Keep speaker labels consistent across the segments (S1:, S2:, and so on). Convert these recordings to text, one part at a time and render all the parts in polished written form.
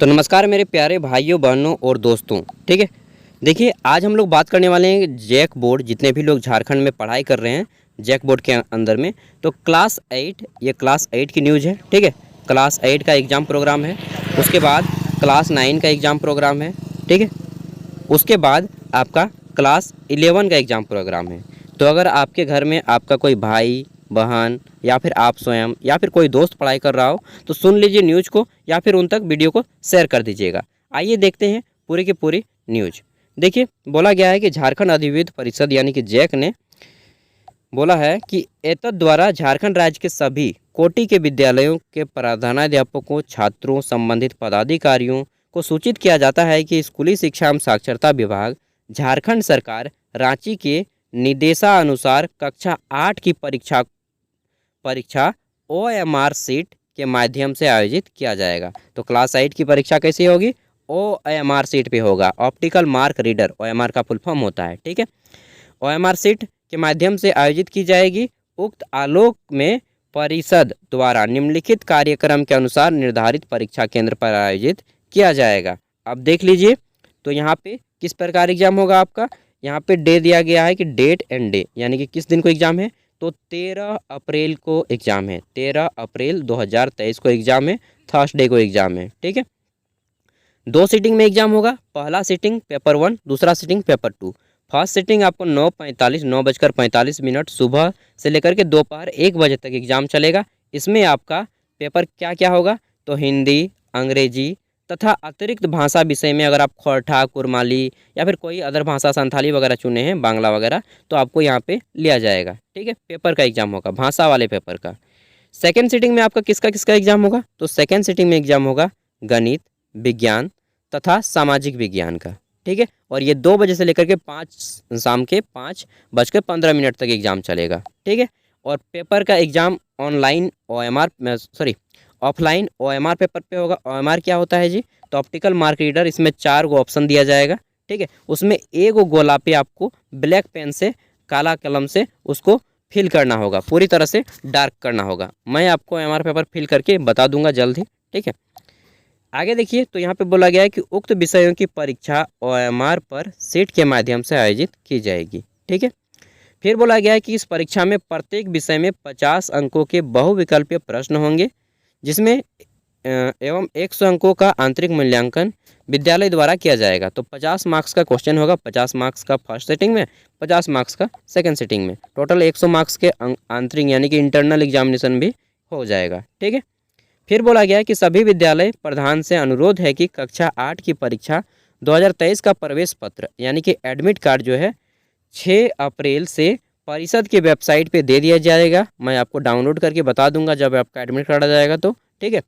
S1: तो नमस्कार मेरे प्यारे भाइयों बहनों और दोस्तों। ठीक है, देखिए आज हम लोग बात करने वाले हैं जैक बोर्ड। जितने भी लोग झारखंड में पढ़ाई कर रहे हैं जैक बोर्ड के अंदर में, तो क्लास 8, ये क्लास 8 की न्यूज़ है। ठीक है, क्लास 8 का एग्ज़ाम प्रोग्राम है। उसके बाद क्लास 9 का एग्ज़ाम प्रोग्राम है। ठीक है, उसके बाद आपका क्लास 11 का एग्ज़ाम प्रोग्राम है। तो अगर आपके घर में आपका कोई भाई बहन या फिर आप स्वयं या फिर कोई दोस्त पढ़ाई कर रहा हो तो सुन लीजिए न्यूज़ को, या फिर उन तक वीडियो को शेयर कर दीजिएगा। आइए देखते हैं पूरी की पूरी न्यूज़। देखिए, बोला गया है कि झारखंड अधिविद्य परिषद यानी कि जैक ने बोला है कि एतद द्वारा झारखंड राज्य के सभी कोटि के विद्यालयों के प्रधानाध्यापकों, छात्रों, संबंधित पदाधिकारियों को सूचित किया जाता है कि स्कूली शिक्षा एवं साक्षरता विभाग झारखंड सरकार रांची के निर्देशानुसार कक्षा 8 की परीक्षा OMR सीट के माध्यम से आयोजित किया जाएगा। तो क्लास 8 की परीक्षा कैसी होगी? OMR सीट पे होगा, ऑप्टिकल मार्क रीडर। OMR का फुल फॉर्म होता है। ठीक है, OMR सीट के माध्यम से आयोजित की जाएगी। उक्त आलोक में परिषद द्वारा निम्नलिखित कार्यक्रम के अनुसार निर्धारित परीक्षा केंद्र पर आयोजित किया जाएगा। अब देख लीजिए, तो यहाँ पे किस प्रकार एग्जाम होगा आपका। यहाँ पे डे दिया गया है कि डेट एंड डे, यानी कि किस दिन को एग्जाम है। तो 13 अप्रैल को एग्ज़ाम है। 13 अप्रैल 2023 को एग्ज़ाम है। थर्सडे को एग्ज़ाम है। ठीक है, 2 सीटिंग में एग्ज़ाम होगा। पहला सीटिंग पेपर 1, दूसरा सीटिंग पेपर 2। फर्स्ट सीटिंग आपको 9:45 सुबह से लेकर के दोपहर 1 बजे तक एग्ज़ाम चलेगा। इसमें आपका पेपर क्या क्या होगा, तो हिंदी, अंग्रेजी तथा अतिरिक्त भाषा विषय में अगर आप खोरठा, कुरमाली या फिर कोई अदर भाषा संथाली वगैरह चुने हैं, बांग्ला वगैरह, तो आपको यहाँ पे लिया जाएगा। ठीक है, पेपर का एग्ज़ाम होगा, भाषा वाले पेपर का। सेकेंड सीटिंग में आपका किसका किसका एग्ज़ाम होगा, तो सेकेंड सीटिंग में एग्ज़ाम होगा गणित, विज्ञान तथा सामाजिक विज्ञान का। ठीक है, और ये 2 बजे से लेकर के शाम के 5:15 तक एग्ज़ाम चलेगा। ठीक है, और पेपर का एग्ज़ाम ऑफलाइन OMR पेपर पे होगा। OMR क्या होता है जी, तो ऑप्टिकल मार्क रीडर। इसमें 4 गो ऑप्शन दिया जाएगा। ठीक है, उसमें एक गोला पे आपको ब्लैक पेन से, काला कलम से उसको फिल करना होगा, पूरी तरह से डार्क करना होगा। मैं आपको OMR पेपर फिल करके बता दूंगा जल्द ही। ठीक है, आगे देखिए, तो यहाँ पे बोला गया है कि उक्त विषयों की परीक्षा OMR पर सीट के माध्यम से आयोजित की जाएगी। ठीक है, फिर बोला गया है कि इस परीक्षा में प्रत्येक विषय में 50 अंकों के बहुविकल्पीय प्रश्न होंगे, जिसमें एवं 100 अंकों का आंतरिक मूल्यांकन विद्यालय द्वारा किया जाएगा। तो 50 मार्क्स का क्वेश्चन होगा, 50 मार्क्स का फर्स्ट सेटिंग में, 50 मार्क्स का सेकंड सेटिंग में, टोटल 100 मार्क्स के आंतरिक यानी कि इंटरनल एग्जामिनेशन भी हो जाएगा। ठीक है, फिर बोला गया है कि सभी विद्यालय प्रधान से अनुरोध है कि कक्षा 8 की परीक्षा 2023 का प्रवेश पत्र यानी कि एडमिट कार्ड जो है 6 अप्रैल से परिषद की वेबसाइट पे दे दिया जाएगा। मैं आपको डाउनलोड करके बता दूंगा जब आपका एडमिट कार्ड आ जाएगा तो। ठीक है,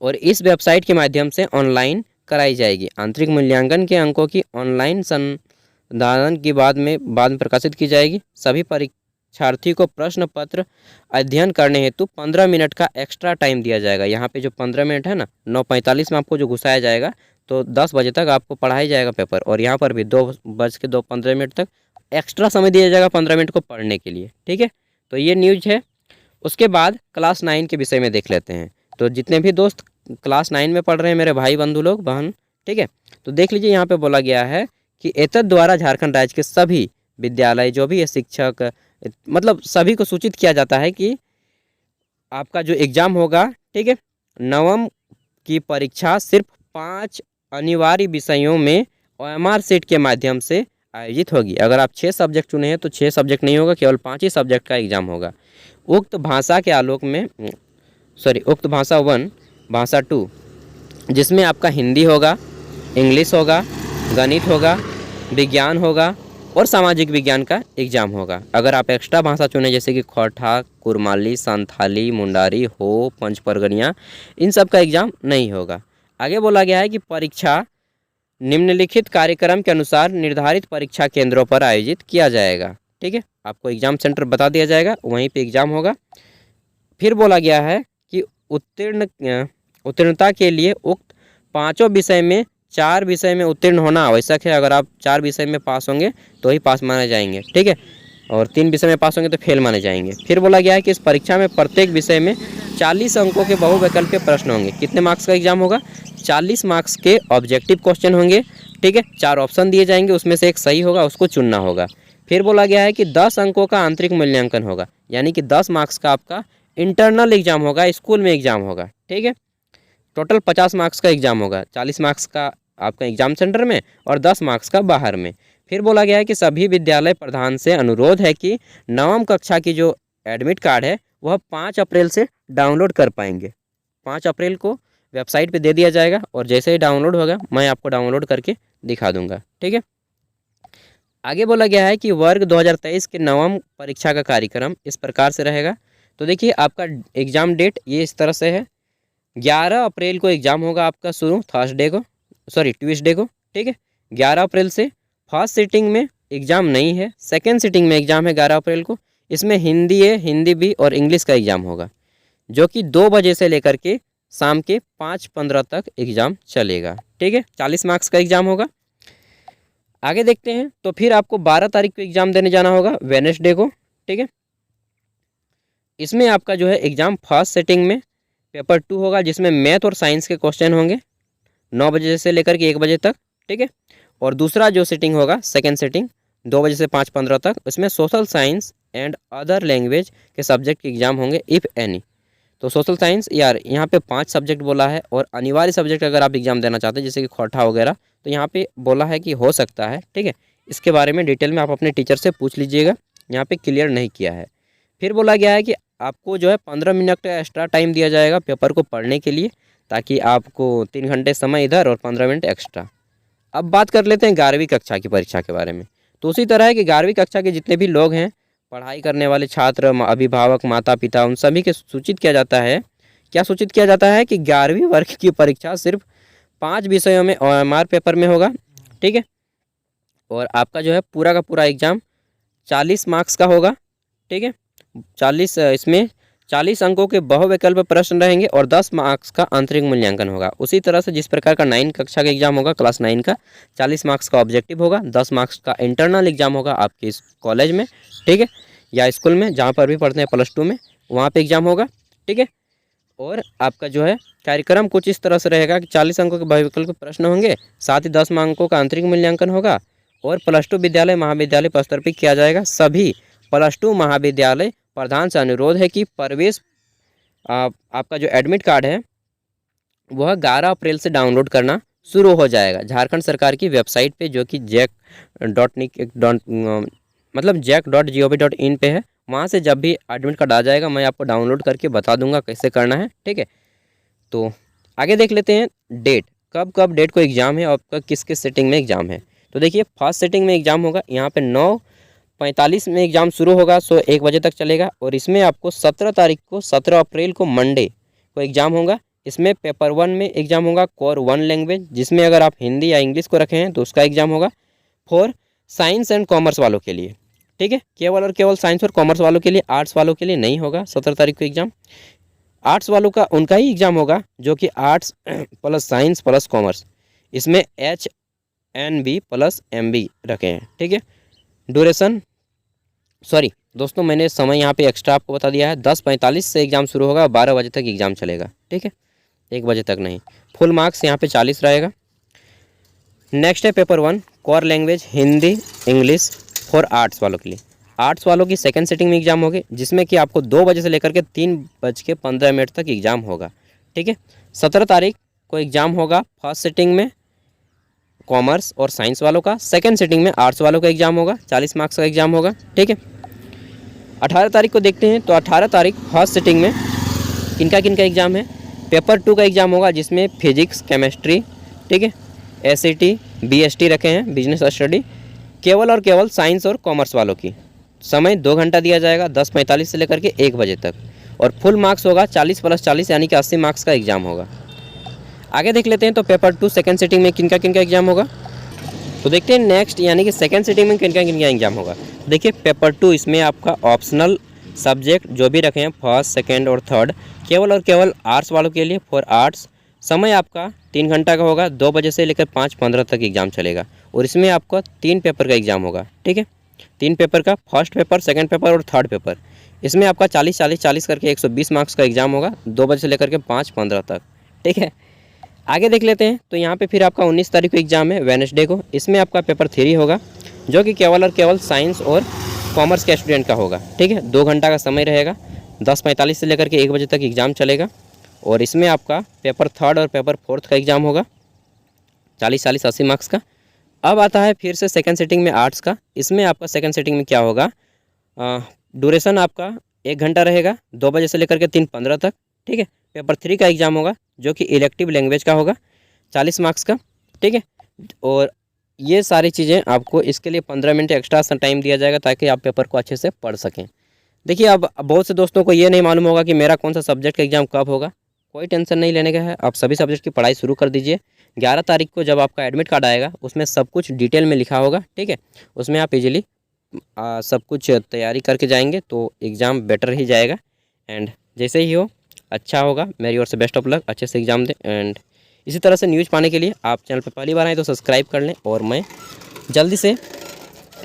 S1: और इस वेबसाइट के माध्यम से ऑनलाइन कराई जाएगी। आंतरिक मूल्यांकन के अंकों की ऑनलाइन संधारण की बाद में प्रकाशित की जाएगी। सभी परीक्षार्थी को प्रश्न पत्र अध्ययन करने हेतु 15 मिनट का एक्स्ट्रा टाइम दिया जाएगा। यहाँ पे जो 15 मिनट है ना, 9:45 में आपको जो घुसाया जाएगा, तो 10 बजे तक आपको पढ़ाया जाएगा पेपर, और यहाँ पर भी 2:15 तक एक्स्ट्रा समय दिया जाएगा 15 मिनट को पढ़ने के लिए। ठीक है, तो ये न्यूज़ है। उसके बाद क्लास 9 के विषय में देख लेते हैं। तो जितने भी दोस्त क्लास 9 में पढ़ रहे हैं मेरे भाई बंधु लोग, बहन, ठीक है, तो देख लीजिए, यहाँ पे बोला गया है कि एतद द्वारा झारखंड राज्य के सभी विद्यालय जो भी है, शिक्षक, मतलब सभी को सूचित किया जाता है कि आपका जो एग्ज़ाम होगा, ठीक है, नवम की परीक्षा सिर्फ 5 अनिवार्य विषयों में OMR सीट के माध्यम से आयोजित होगी। अगर आप 6 सब्जेक्ट चुने हैं तो 6 सब्जेक्ट नहीं होगा, केवल 5 ही सब्जेक्ट का एग्ज़ाम होगा। उक्त भाषा के आलोक में उक्त भाषा 1, भाषा 2, जिसमें आपका हिंदी होगा, इंग्लिश होगा, गणित होगा, विज्ञान होगा और सामाजिक विज्ञान का एग्ज़ाम होगा। अगर आप एक्स्ट्रा भाषा चुने जैसे कि खोरठा, कुरमाली, संथाली, मुंडारी, हो, पंच परगनिया, इन सब का एग्ज़ाम नहीं होगा। आगे बोला गया है कि परीक्षा निम्नलिखित कार्यक्रम के अनुसार निर्धारित परीक्षा केंद्रों पर आयोजित किया जाएगा। ठीक है, आपको एग्ज़ाम सेंटर बता दिया जाएगा, वहीं पे एग्ज़ाम होगा। फिर बोला गया है कि उत्तीर्णता के लिए उक्त 5 विषय में 4 विषय में उत्तीर्ण होना आवश्यक है। अगर आप 4 विषय में पास होंगे तो ही पास माने जाएंगे। ठीक है, और 3 विषय में पास होंगे तो फेल माने जाएंगे। फिर बोला गया है कि इस परीक्षा में प्रत्येक विषय में 40 अंकों के बहुविकल्पीय प्रश्न होंगे। कितने मार्क्स का एग्जाम होगा? 40 मार्क्स के ऑब्जेक्टिव क्वेश्चन होंगे, ठीक है। 4 ऑप्शन दिए जाएंगे, उसमें से एक सही होगा, उसको चुनना होगा। फिर बोला गया है कि 10 अंकों का आंतरिक मूल्यांकन होगा, यानी कि 10 मार्क्स का आपका इंटरनल एग्जाम होगा, स्कूल में एग्जाम होगा, ठीक है। टोटल 50 मार्क्स का एग्जाम होगा, 40 मार्क्स का आपका एग्जाम सेंटर में और 10 मार्क्स का बाहर में। फिर बोला गया है कि सभी विद्यालय प्रधान से अनुरोध है कि नवम कक्षा की जो एडमिट कार्ड है वह 5 अप्रैल से डाउनलोड कर पाएंगे। 5 अप्रैल को वेबसाइट पे दे दिया जाएगा और जैसे ही डाउनलोड होगा मैं आपको डाउनलोड करके दिखा दूंगा, ठीक है। आगे बोला गया है कि वर्ग 2023 के नवम परीक्षा का कार्यक्रम इस प्रकार से रहेगा। तो देखिए आपका एग्ज़ाम डेट ये इस तरह से है। 11 अप्रैल को एग्ज़ाम होगा आपका शुरू, ट्यूसडे को, ठीक है। 11 अप्रैल से फर्स्ट सिटिंग में एग्ज़ाम नहीं है, सेकेंड सिटिंग में एग्ज़ाम है 11 अप्रैल को। इसमें हिंदी है, हिंदी भी और इंग्लिश का एग्ज़ाम होगा, जो कि 2 बजे से लेकर के शाम के 5:15 तक एग्ज़ाम चलेगा, ठीक है। 40 मार्क्स का एग्ज़ाम होगा। आगे देखते हैं। तो फिर आपको 12 तारीख को एग्ज़ाम देने जाना होगा, वेडनेसडे को, ठीक है। इसमें आपका जो है एग्ज़ाम फर्स्ट सेटिंग में पेपर 2 होगा, जिसमें मैथ और साइंस के क्वेश्चन होंगे 9 बजे से लेकर के 1 बजे तक, ठीक है। और दूसरा जो सिटिंग होगा सेकेंड सिटिंग 2 बजे से 5:15 तक, उसमें social science and other language के सब्जेक्ट के एग्ज़ाम होंगे इफ़ एनी। तो सोशल साइंस यार यहाँ पे 5 सब्जेक्ट बोला है और अनिवार्य सब्जेक्ट अगर आप एग्ज़ाम देना चाहते हैं जैसे कि खोटा वगैरह, तो यहाँ पे बोला है कि हो सकता है, ठीक है। इसके बारे में डिटेल में आप अपने टीचर से पूछ लीजिएगा, यहाँ पे क्लियर नहीं किया है। फिर बोला गया है कि आपको जो है 15 मिनट का एक्स्ट्रा टाइम दिया जाएगा पेपर को पढ़ने के लिए, ताकि आपको 3 घंटे समय इधर और 15 मिनट एक्स्ट्रा। अब बात कर लेते हैं 11वीं कक्षा की परीक्षा के बारे में। तो उसी तरह है कि 11वीं कक्षा के जितने भी लोग हैं, पढ़ाई करने वाले छात्र, अभिभावक, माता पिता, उन सभी के सूचित किया जाता है। क्या सूचित किया जाता है कि 11वीं वर्ग की परीक्षा सिर्फ 5 विषयों में OMR पेपर में होगा, ठीक है। और आपका जो है पूरा का पूरा एग्ज़ाम 40 मार्क्स का होगा, ठीक है। 40 इसमें 40 अंकों के बहुविकल्प प्रश्न रहेंगे और 10 मार्क्स का आंतरिक मूल्यांकन होगा। उसी तरह से जिस प्रकार का 9 कक्षा का एग्जाम होगा, क्लास 9 का 40 मार्क्स का ऑब्जेक्टिव होगा, 10 मार्क्स का इंटरनल एग्जाम होगा आपके इस कॉलेज में, ठीक है, या स्कूल में जहाँ पर भी पढ़ते हैं +2 में, वहाँ पे एग्जाम होगा, ठीक है। और आपका जो है कार्यक्रम कुछ इस तरह से रहेगा कि 40 अंकों के बहुविकल्प प्रश्न होंगे, साथ ही 10 अंकों का आंतरिक मूल्यांकन होगा और +2 विद्यालय महाविद्यालय पर स्तर पर किया जाएगा। सभी +2 महाविद्यालय प्रधान से अनुरोध है कि प्रवेश आपका जो एडमिट कार्ड है वह 11 अप्रैल से डाउनलोड करना शुरू हो जाएगा झारखंड सरकार की वेबसाइट पे, जो कि jack.gov.in पे है। वहाँ से जब भी एडमिट कार्ड आ जाएगा मैं आपको डाउनलोड करके बता दूंगा कैसे करना है, ठीक है। तो आगे देख लेते हैं डेट, कब डेट को एग्ज़ाम है और आपका किस किस सेटिंग में एग्ज़ाम है। तो देखिए फर्स्ट सेटिंग में एग्ज़ाम होगा, यहाँ पे 9:45 में एग्ज़ाम शुरू होगा, 1 बजे तक चलेगा। और इसमें आपको 17 तारीख को 17 अप्रैल को मंडे को एग्ज़ाम होगा। इसमें पेपर 1 में एग्ज़ाम होगा कोर 1 लैंग्वेज, जिसमें अगर आप हिंदी या इंग्लिश को रखे हैं तो उसका एग्ज़ाम होगा। फॉर साइंस एंड कॉमर्स वालों के लिए, ठीक है, केवल और केवल साइंस और कॉमर्स वालों के लिए, आर्ट्स वालों के लिए नहीं होगा 17 तारीख को एग्ज़ाम। आर्ट्स वालों का उनका ही एग्ज़ाम होगा जो कि arts plus science plus commerce, इसमें HNB प्लस MB रखे हैं, ठीक है। ड्यूरेशन दोस्तों मैंने समय यहाँ पे एक्स्ट्रा आपको बता दिया है, 10:45 से एग्ज़ाम शुरू होगा, 12 बजे तक एग्ज़ाम चलेगा, ठीक है, 1 बजे तक नहीं। फुल मार्क्स यहाँ पे 40 रहेगा। नेक्स्ट है paper 1 core language Hindi English for arts वालों के लिए। आर्ट्स वालों की सेकंड सिटिंग में एग्ज़ाम होगी, जिसमें कि आपको 2 बजे से लेकर के 3:15 तक एग्ज़ाम होगा, ठीक है। 17 तारीख को एग्ज़ाम होगा फर्स्ट सिटिंग में कॉमर्स और साइंस वालों का, सेकंड सिटिंग में आर्ट्स वालों का एग्ज़ाम होगा, 40 मार्क्स का एग्ज़ाम होगा, ठीक है। 18 तारीख को देखते हैं। तो 18 तारीख फर्स्ट सिटिंग में किनका एग्ज़ाम है, पेपर 2 का एग्ज़ाम होगा, जिसमें फिजिक्स केमिस्ट्री, ठीक है, SAT BST रखे हैं बिजनेस स्टडी, केवल और केवल साइंस और कॉमर्स वालों की। समय 2 घंटा दिया जाएगा, 10:45 से लेकर के 1 बजे तक। और फुल मार्क्स होगा 40 + 40 यानी कि 80 मार्क्स का एग्ज़ाम होगा। आगे देख लेते हैं तो पेपर 2 सेकंड सिटिंग में किनका एग्ज़ाम होगा। तो देखते हैं नेक्स्ट यानी कि सेकंड सिटिंग में किनका एग्ज़ाम होगा। देखिए पेपर 2 इसमें आपका ऑप्शनल सब्जेक्ट जो भी रखे हैं फर्स्ट सेकंड और थर्ड, केवल और केवल आर्ट्स वालों के लिए फॉर आर्ट्स। समय आपका 3 घंटा का होगा, 2 बजे से लेकर 5:15 तक एग्ज़ाम चलेगा और इसमें आपका 3 पेपर का एग्ज़ाम होगा, ठीक है। 3 पेपर का, फर्स्ट पेपर, सेकंड पेपर और थर्ड पेपर। इसमें आपका 40-40-40 करके 120 मार्क्स का एग्ज़ाम होगा 2 बजे से लेकर के 5:15 तक। ठीक है, आगे देख लेते हैं। तो यहाँ पे फिर आपका 19 तारीख को एग्ज़ाम है, वेडनेसडे को। इसमें आपका पेपर 3 होगा, जो कि केवल और केवल साइंस और कॉमर्स के स्टूडेंट का होगा। ठीक है, 2 घंटा का समय रहेगा, 10:45 से लेकर के 1 बजे तक एग्ज़ाम चलेगा। और इसमें आपका पेपर थर्ड और पेपर फोर्थ का एग्ज़ाम होगा 40-40-80 मार्क्स का। अब आता है फिर से सेकंड सिटिंग में आर्ट्स का। इसमें आपका सेकंड सिटिंग में क्या होगा, ड्यूरेशन आपका 1 घंटा रहेगा, 2 बजे से लेकर के 3:15 तक। ठीक है, पेपर 3 का एग्ज़ाम होगा, जो कि इलेक्टिव लैंग्वेज का होगा, 40 मार्क्स का। ठीक है, और ये सारी चीज़ें आपको, इसके लिए 15 मिनट एक्स्ट्रा टाइम दिया जाएगा ताकि आप पेपर को अच्छे से पढ़ सकें। देखिए, अब बहुत से दोस्तों को ये नहीं मालूम होगा कि मेरा कौन सा सब्जेक्ट का एग्ज़ाम कब होगा। कोई टेंशन नहीं लेने का है, आप सभी सब्जेक्ट की पढ़ाई शुरू कर दीजिए। 11 तारीख को जब आपका एडमिट कार्ड आएगा, उसमें सब कुछ डिटेल में लिखा होगा। ठीक है, उसमें आप इजीली सब कुछ तैयारी करके जाएंगे तो एग्ज़ाम बेटर ही जाएगा। एंड जैसे ही हो अच्छा होगा, मेरी ओर से बेस्ट ऑफ लक, अच्छे से एग्ज़ाम दें। एंड इसी तरह से न्यूज़ पाने के लिए आप चैनल पर पहली बार आए तो सब्सक्राइब कर लें, और मैं जल्दी से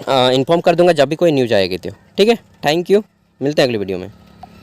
S1: इन्फॉर्म कर दूंगा जब भी कोई न्यूज़ आएगी तो। ठीक है, थैंक यू, मिलते हैं अगली वीडियो में।